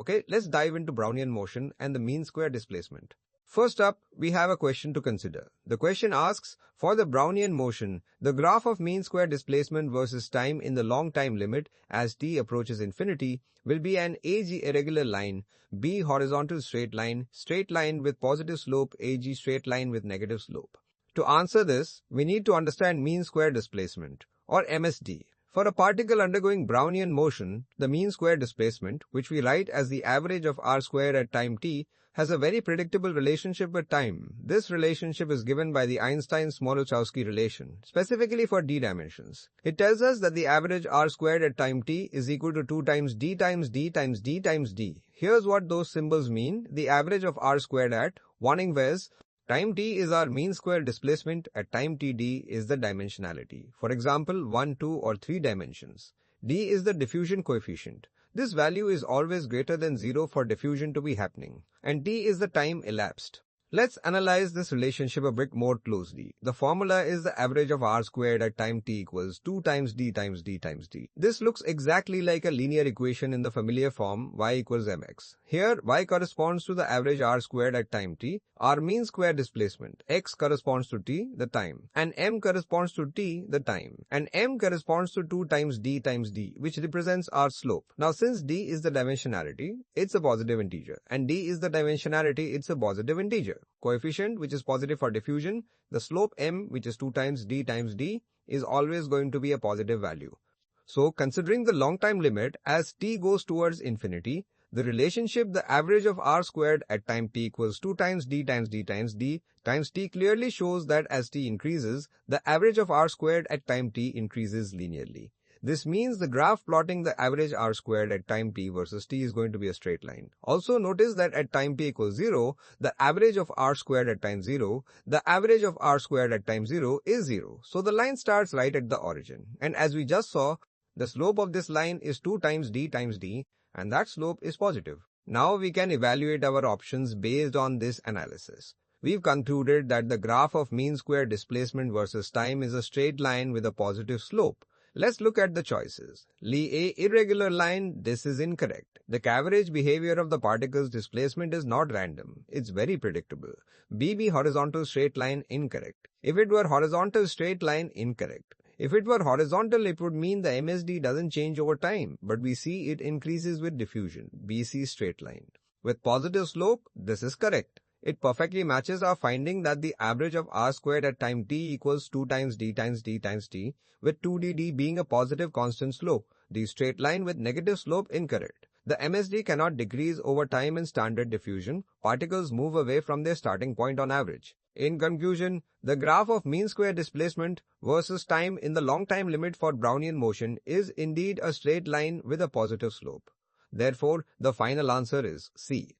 Okay, let's dive into Brownian motion and the mean square displacement. First up, we have a question to consider. The question asks, for the Brownian motion, the graph of mean square displacement versus time in the long time limit as t approaches infinity will be an AG irregular line, B horizontal straight line with positive slope, AG straight line with negative slope. To answer this, we need to understand mean square displacement, or MSD. For a particle undergoing Brownian motion, the mean square displacement, which we write as the average of r squared at time t, has a very predictable relationship with time. This relationship is given by the Einstein-Smoluchowski relation, specifically for d dimensions. It tells us that the average r squared at time t is equal to 2 times d times d times d times d. Here's what those symbols mean. The average of r squared at 1 inverse time t is our mean square displacement, at time td is the dimensionality. For example, 1, 2 or 3 dimensions. D is the diffusion coefficient. This value is always greater than 0 for diffusion to be happening, and t is the time elapsed. Let's analyze this relationship a bit more closely. The formula is the average of r squared at time t equals 2 times d times d times d. This looks exactly like a linear equation in the familiar form y equals mx. Here, y corresponds to the average r squared at time t, our mean square displacement. X corresponds to t, the time, and m corresponds to t, the time, and m corresponds to 2 times d, which represents our slope. Now, since d is the dimensionality, it's a positive integer, and d is the dimensionality, it's a positive integer. Coefficient, which is positive for diffusion, the slope m, which is 2 times d, is always going to be a positive value. So, considering the long time limit as t goes towards infinity, the relationship the average of r squared at time t equals 2 times d times d times d times t clearly shows that as t increases, the average of r squared at time t increases linearly. This means the graph plotting the average r squared at time t versus t is going to be a straight line. Also notice that at time t equals 0, the average of r squared at time 0, the average of r squared at time 0 is 0. So the line starts right at the origin. And as we just saw, the slope of this line is 2 times d, and that slope is positive. Now we can evaluate our options based on this analysis. We've concluded that the graph of mean square displacement versus time is a straight line with a positive slope. Let's look at the choices. A irregular line, this is incorrect. The average behavior of the particle's displacement is not random. It's very predictable. B horizontal straight line, incorrect. If it were horizontal straight line, incorrect. If it were horizontal, it would mean the MSD doesn't change over time, but we see it increases with diffusion. BC straight line. With positive slope, this is correct. It perfectly matches our finding that the average of r squared at time t equals 2 times d times d times t, with 2dd being a positive constant slope. The straight line with negative slope, incorrect. The MSD cannot decrease over time in standard diffusion. Particles move away from their starting point on average. In conclusion, the graph of mean square displacement versus time in the long time limit for Brownian motion is indeed a straight line with a positive slope. Therefore, the final answer is C.